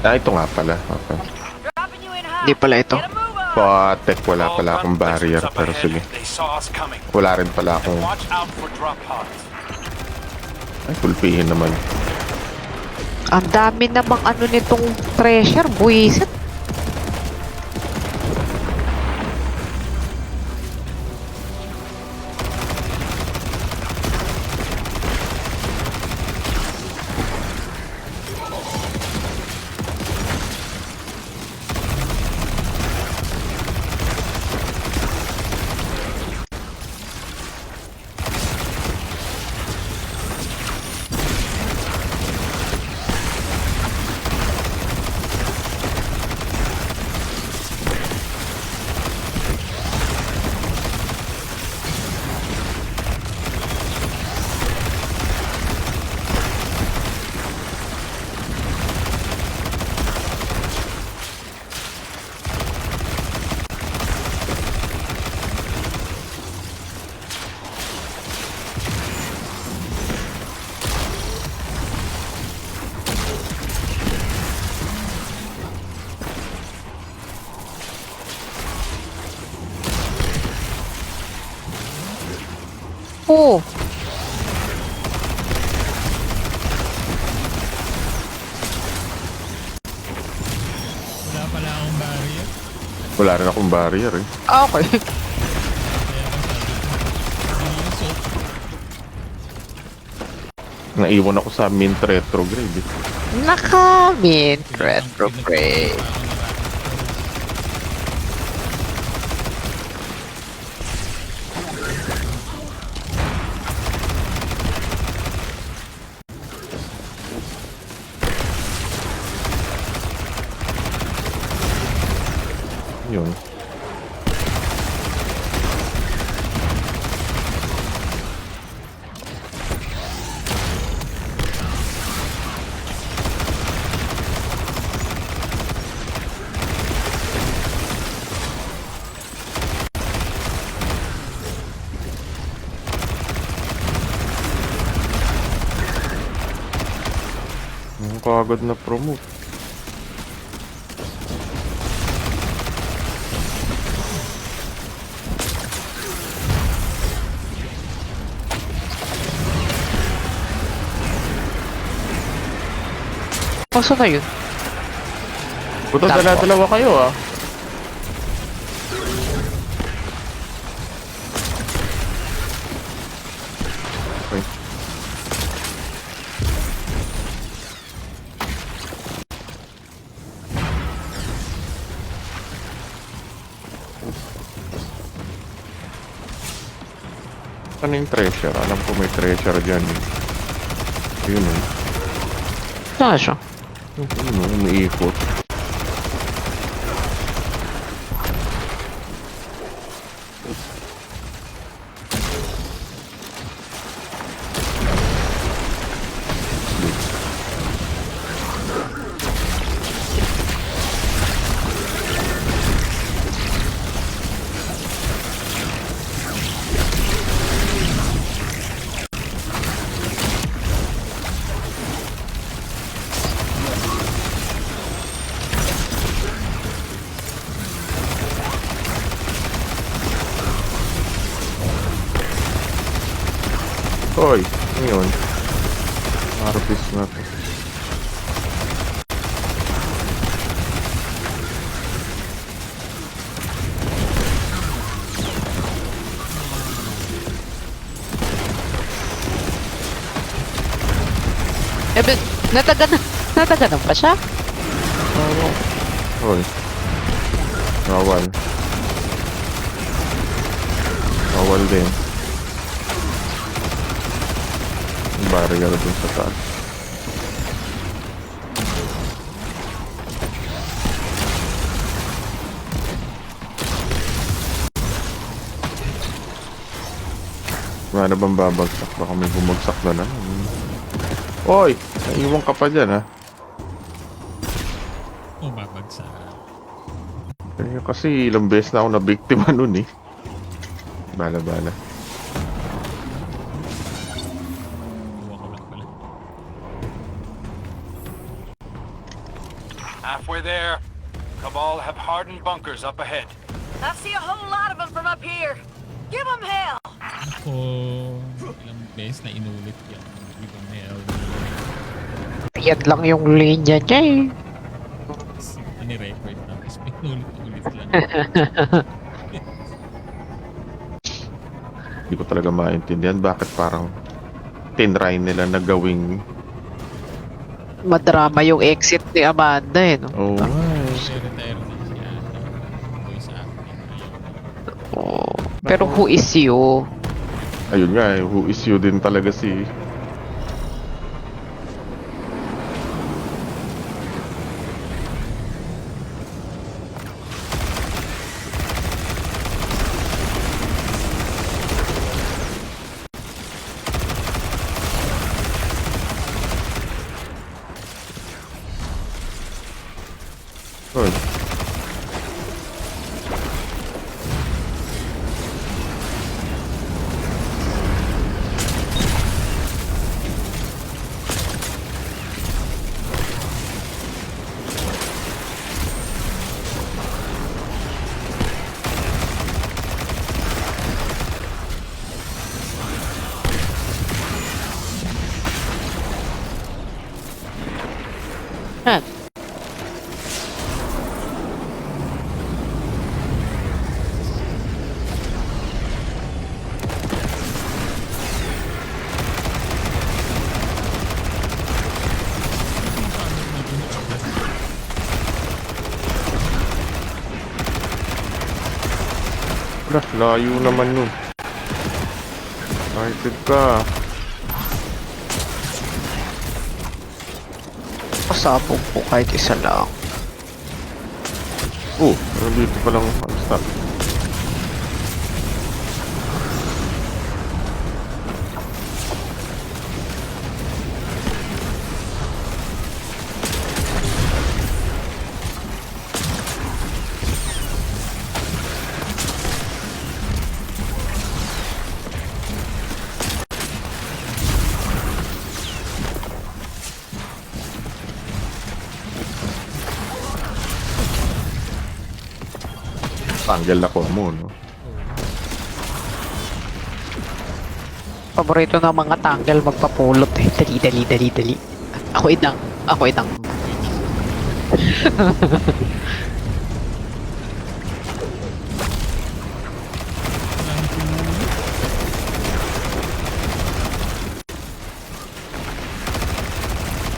Ah, ito nga pala. Okay. Hindi pala ito. Patek, wala pala akong barrier. Pero sige. Wala rin pala akong... Ay, pulpihin naman. Ang dami namang ano nitong treasure, buwisit. Oh, Wala pala akong barrier. Wala rin akong barrier eh. okay. Kaya bang sabi ko, bilis Naiwan ako sa mint retrograde eh. Nakamin. Retrograde. Yun. Ang kagad na promote. Kaso na yun? Puto, Tama. dala-dalawa kayo ah. Okay. Ano yung treasure? Alam ko may treasure dyan eh. Yun eh. Saan siya? Yun eh, umiikot. Hoy, ano yun? Harvest na to. Eh, nataganan pa siya? Oo. Hoy. Bawal. Bawal din. Barrier dun sa taas. Wala na bang babagsak? Baka may bumagsak na naman. Oy! Naiwan ka pa dyan ha. O babagsak. Eh, kasi ilang beses na ako nabiktima nun eh. Bala-bala. Kuha ko lang pala. halfway there. Cabal have hardened bunkers up ahead. I see a whole lot of them from up here. Give them hell! Ako, ilang beses na inulit yan. Hindi ko hell. Yan lang yung linya niya eh. Ini-record na. Tapos pinulit-ulit lang. Hindi ko talaga maintindihan bakit parang tinry nila na gawing Madrama yung exit ni Amanda eh, no? oh Retire na siya. Voice acting. Oh. Pero who is you? ayun nga eh, who is you din talaga si Good. Yan. Wala, layo naman nun. Excited ka. Pasabog po kahit isa lang. Oh, dito pa lang stop. Tanggal na ko mo, no? Paborito ng mga tanggal magpapulot eh. Dali, dali, dali, dali. Ako idang. Ako idang.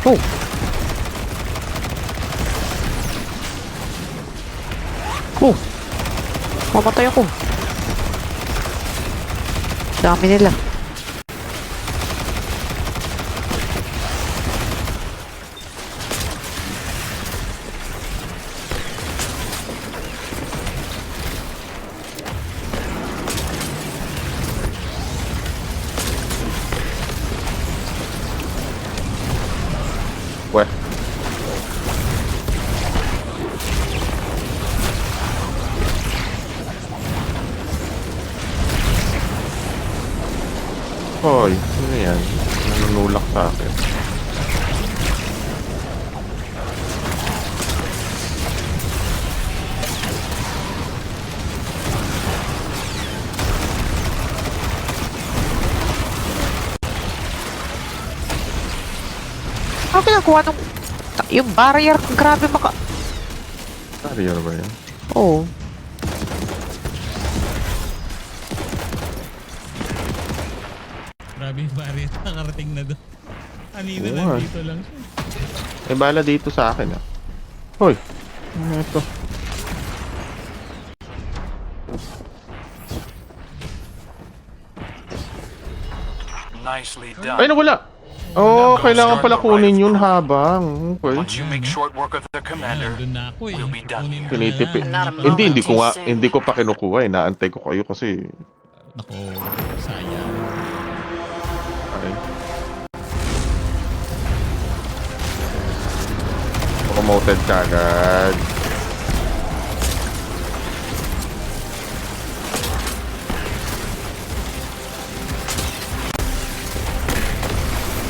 Oh! Oh! Mamatay ako. Dami nila. Weh. Hoy, ano yan? Nanunulak sa akin. Ano ginagawa nung... Yung barrier, grabe maka... Barrier ba yan? Oo. Grabe yung barrier. Nakarating na doon. Kanina Oo lang nga. dito lang siya. Eh, bala dito sa akin, ah. Hoy! Ano ito? Nicely Ay, done. nawala! Oh, kailangan pala kunin yun habang. Okay. Once you make short work of the commander, Doon na ako eh. we'll be done Kukunin here. ko na Tinitipid. lang. Not a Hindi ko nga, Too soon. hindi ko pa kinukuha eh. Naantay ko kayo kasi. Nako, sayang. Ay. Promoted ka agad.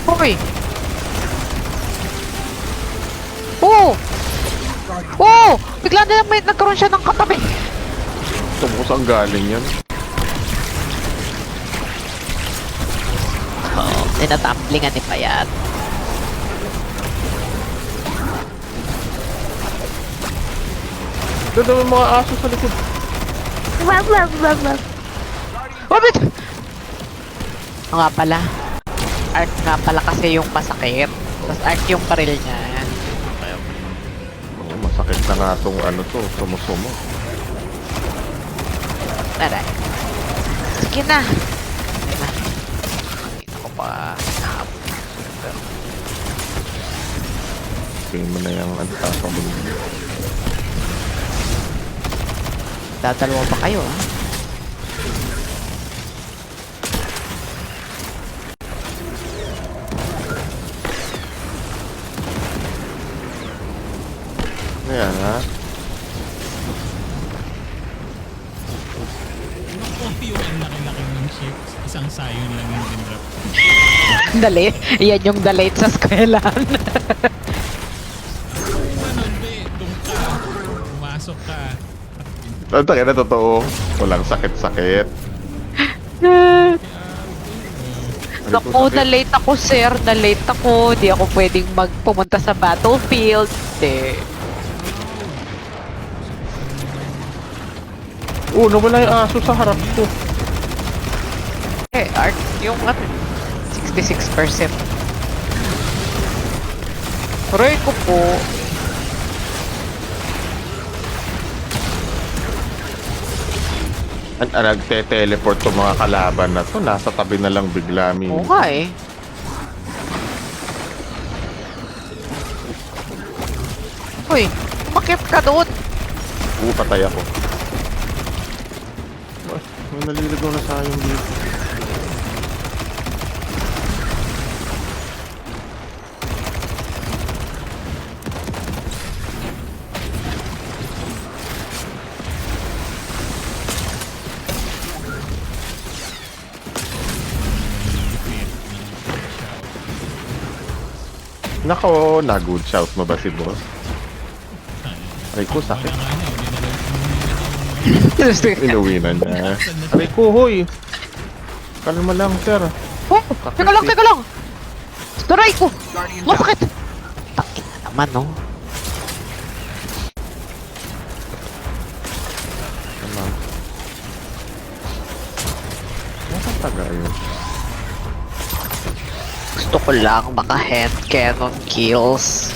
Hoy! Oh! na may nagkaroon siya ng katabi. Tumukos ang galing yan. Oo, tinatumblingan ni Payat. Doon naman mga aso sa likod. Wabit! O nga pala. Art nga pala kasi yung masakit. Tapos art yung baril niya. Oo, masakit na nga tong ano to, sumusumo. Taray. Sige na. Sige na. Hindi ko pa nahabol. Tingin mo na yung antasang mo. Dadalawa pa kayo, ha? Ayan ha. Coffee yung ang laki-laki ng ship. Isang sayon lang yung dinrap. Dali. Yan yung dalate sa eskwelahan. Ganun, be. Doon ka. Pumasok ka. Ang tayo na totoo. Walang sakit-sakit. Naku, na-late ako, sir. Na-late ako. Di ako pwedeng pumunta sa battlefield. Nawala yung aso sa harap ko. Art, yung 66%. Aray ko po. Nagte-teleport to mga kalaban na to. Nasa tabi na lang bigla Oo nga eh. Uy, umakyat ka doon. Patay ako. May naliligaw na sayang dito. Nako, na-good shout mo ba si boss? Aray ko, sakit. Inuwi na niya. Aray ko, hoy! Kalma lang, sir. Oh, teka lang, teka lang. Aray ko. Masakit. Takin na naman, no? Naman. Nasaan taga yun? Gusto ko lang maka hand cannon kills.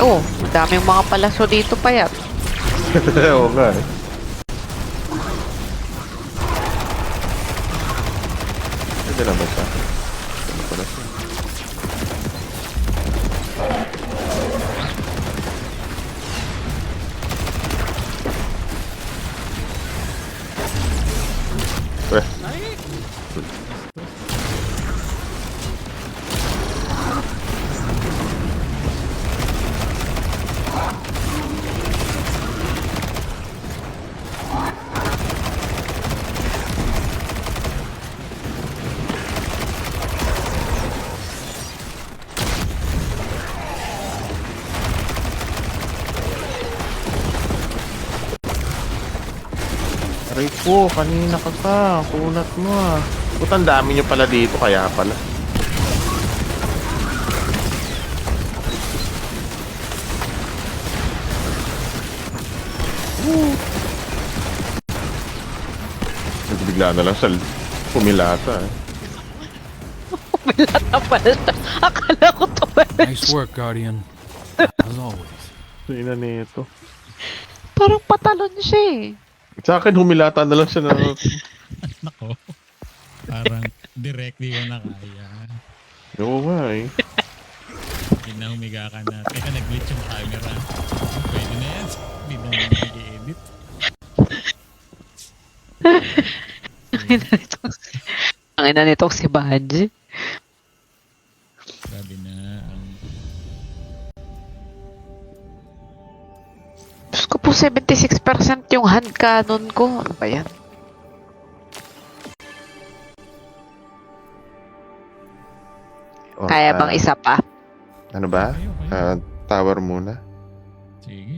Oh, daming mga palaso dito pa yan. Oo nga eh. Pwede na ba siya? Ano pala siya? Aray ko, kanina ka pa. Kunat mo ah. Putang dami nyo pala dito, kaya pala. Bigla na lang sa pumilata eh. Milata pala siya. Akala ko to pala Nice work, Guardian. As always. Sina nito. Parang patalon siya eh. Sa akin, humilata na lang siya na... Nako. Parang directly ko na kaya. Oo nga eh. Hindi na humiga ka na. Teka, nag-glitch yung camera. Pwede na yan. Hindi na mag-edit. Ang ina nitong si Banji. Sabi na, Diyos ko po, 76% yung hand cannon ko. Ano ba yan? Oh, Kaya bang isa pa? Ano ba? Kayo. Tower muna. Sige.